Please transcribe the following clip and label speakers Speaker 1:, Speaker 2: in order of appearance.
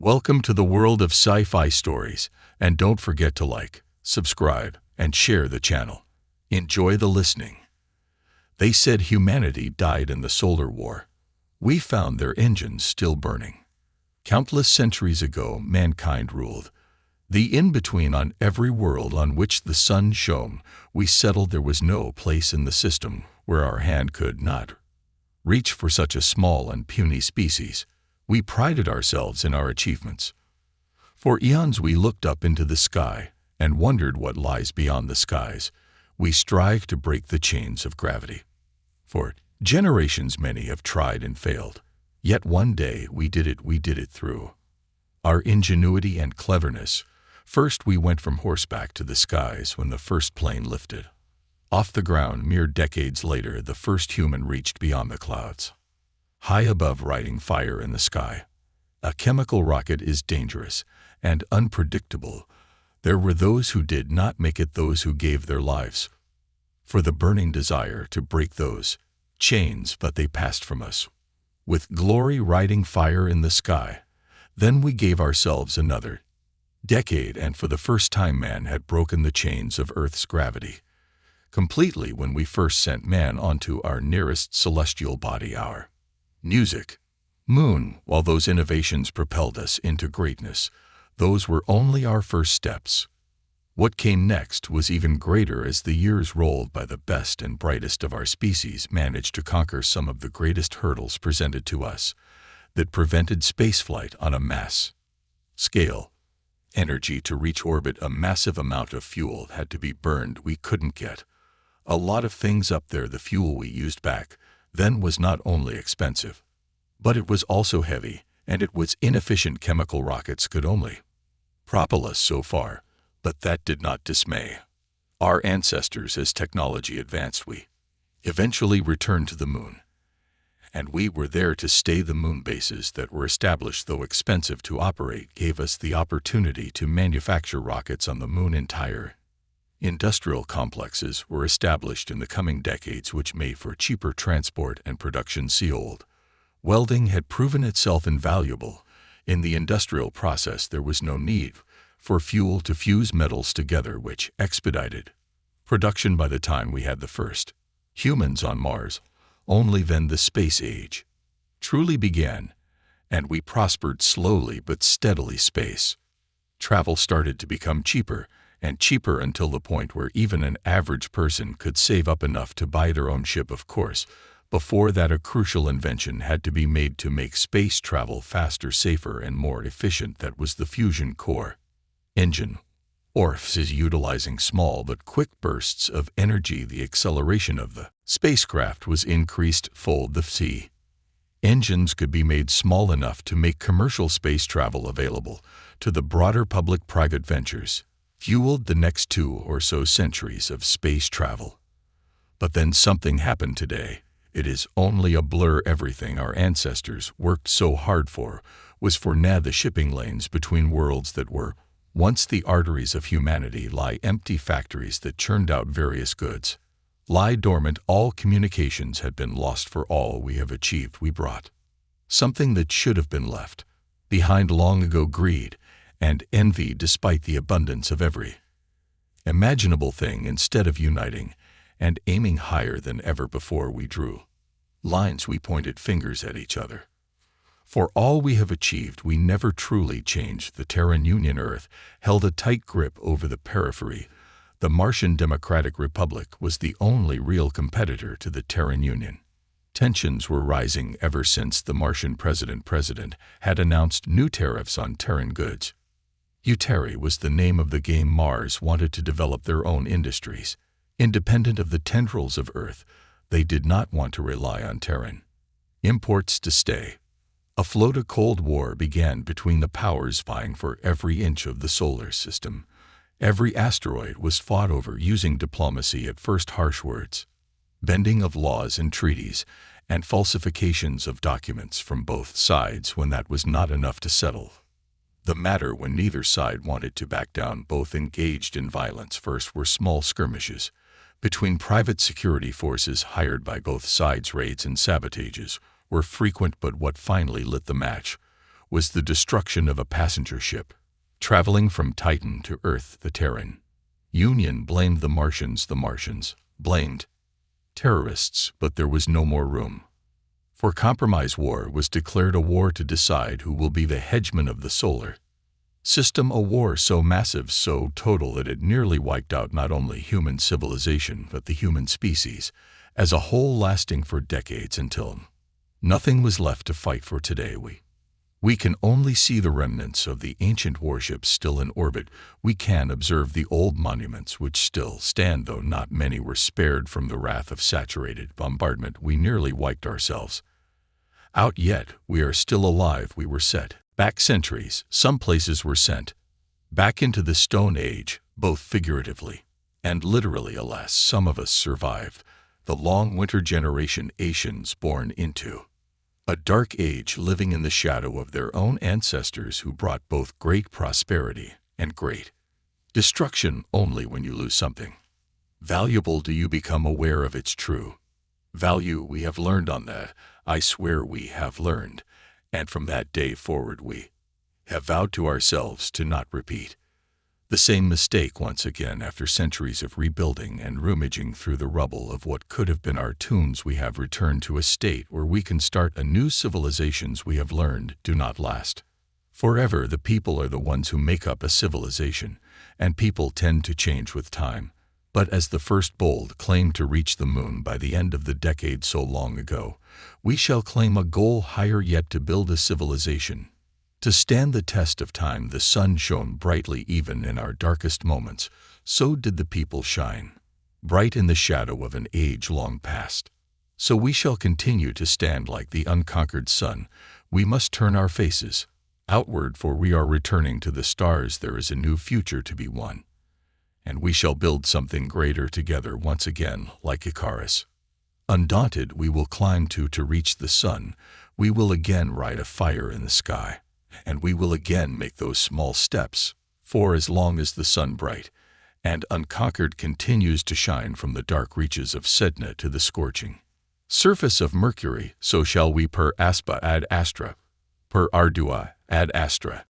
Speaker 1: Welcome to the world of sci-fi stories, and don't forget to like, subscribe, and share the channel. Enjoy the listening. They said humanity died in the solar war. We found their engines still burning. Countless centuries ago, mankind ruled. The in-between on every world on which the sun shone, we settled there was no place in the system where our hand could not reach for such a small and puny species. We prided ourselves in our achievements. For eons we looked up into the sky and wondered what lies beyond the skies. We strive to break the chains of gravity. For generations many have tried and failed. Yet one day we did it through our ingenuity and cleverness. First we went from horseback to the skies when the first plane lifted off the ground. Mere decades later, the first human reached beyond the clouds, high above, writing fire in the sky. A chemical rocket is dangerous and unpredictable. There were those who did not make it, those who gave their lives for the burning desire to break those chains, but they passed from us with glory, writing fire in the sky. Then we gave ourselves another decade, and for the first time man had broken the chains of Earth's gravity completely when we first sent man onto our nearest celestial body, our music moon. While those innovations propelled us into greatness, those were only our first steps. What came next was even greater. As the years rolled by, the best and brightest of our species managed to conquer some of the greatest hurdles presented to us that prevented spaceflight on a mass scale. Energy to reach orbit, a massive amount of fuel had to be burned. We couldn't get a lot of things up there. The fuel we used back then was not only expensive, but it was also heavy, and it was inefficient. Chemical rockets could only propel us so far, but that did not dismay our ancestors. As technology advanced, we eventually returned to the moon, and we were there to stay. The moon bases that were established, though expensive to operate, gave us the opportunity to manufacture rockets on the moon. Entire industrial complexes were established in the coming decades, which made for cheaper transport and production. Sealed welding had proven itself invaluable. In the industrial process, there was no need for fuel to fuse metals together, which expedited production. By the time we had the first humans on Mars, only then the space age truly began, and we prospered slowly but steadily. Space travel started to become cheaper and cheaper until the point where even an average person could save up enough to buy their own ship. Of course, before that, a crucial invention had to be made to make space travel faster, safer, and more efficient. That was the fusion core engine. ORFs is utilizing small but quick bursts of energy. The acceleration of the spacecraft was increased fold. The C engines could be made small enough to make commercial space travel available to the broader public. Private ventures fueled the next 2 or so centuries of space travel. But then something happened today. It is only a blur. Everything our ancestors worked so hard for was for now. The shipping lanes between worlds that were once the arteries of humanity lie empty. Factories that churned out various goods lie dormant. All communications had been lost. For all we have achieved, we brought something that should have been left behind long ago: greed and envy. Despite the abundance of every imaginable thing, instead of uniting and aiming higher than ever before, we drew lines. We pointed fingers at each other. For all we have achieved, we never truly changed. The Terran Union Earth held a tight grip over the periphery. The Martian Democratic Republic was the only real competitor to the Terran Union. Tensions were rising ever since the Martian president had announced new tariffs on Terran goods. Uteri was the name of the game. Mars wanted to develop their own industries, independent of the tendrils of Earth. They did not want to rely on Terran imports to stay afloat. A Cold War began between the powers, vying for every inch of the solar system. Every asteroid was fought over, using diplomacy at first, harsh words, bending of laws and treaties, and falsifications of documents from both sides when that was not enough to settle the matter. When neither side wanted to back down, both engaged in violence. First were small skirmishes between private security forces hired by both sides. Raids and sabotages were frequent, but what finally lit the match was the destruction of a passenger ship, traveling from Titan to Earth, the Terran. Union blamed the Martians blamed terrorists, but there was no more room. For compromise. War was declared, a war to decide who will be the hegemon of the solar system, a war so massive, so total that it nearly wiped out not only human civilization but the human species as a whole, lasting for decades until nothing was left to fight for. Today we can only see the remnants of the ancient warships still in orbit. We can observe the old monuments which still stand, though not many were spared from the wrath of saturated bombardment. We nearly wiped ourselves out, yet we are still alive. We were set back centuries. Some places were sent back into the Stone Age, both figuratively and literally. Alas, some of us survived the long winter generation, Asians born into a dark age, living in the shadow of their own ancestors who brought both great prosperity and great destruction. Only when you lose something valuable do you become aware of its true value. We have learned on that. I swear we have learned. And from that day forward we have vowed to ourselves to not repeat the same mistake once again. After centuries of rebuilding and rummaging through the rubble of what could have been our tombs, we have returned to a state where we can start anew. Civilizations, we have learned, do not last forever. The people are the ones who make up a civilization, and people tend to change with time. But as the first bold claimed to reach the moon by the end of the decade so long ago, we shall claim a goal higher yet, to build a civilization to stand the test of time. The sun shone brightly even in our darkest moments. So did the people shine bright in the shadow of an age long past. So we shall continue to stand like the unconquered sun. We must turn our faces outward, for we are returning to the stars. There is a new future to be won, and we shall build something greater together once again, like Icarus. Undaunted, we will climb to reach the sun. We will again ride a fire in the sky, and we will again make those small steps. For as long as the sun, bright and unconquered, continues to shine from the dark reaches of Sedna to the scorching surface of Mercury, so shall we, per aspa ad astra, per ardua ad astra.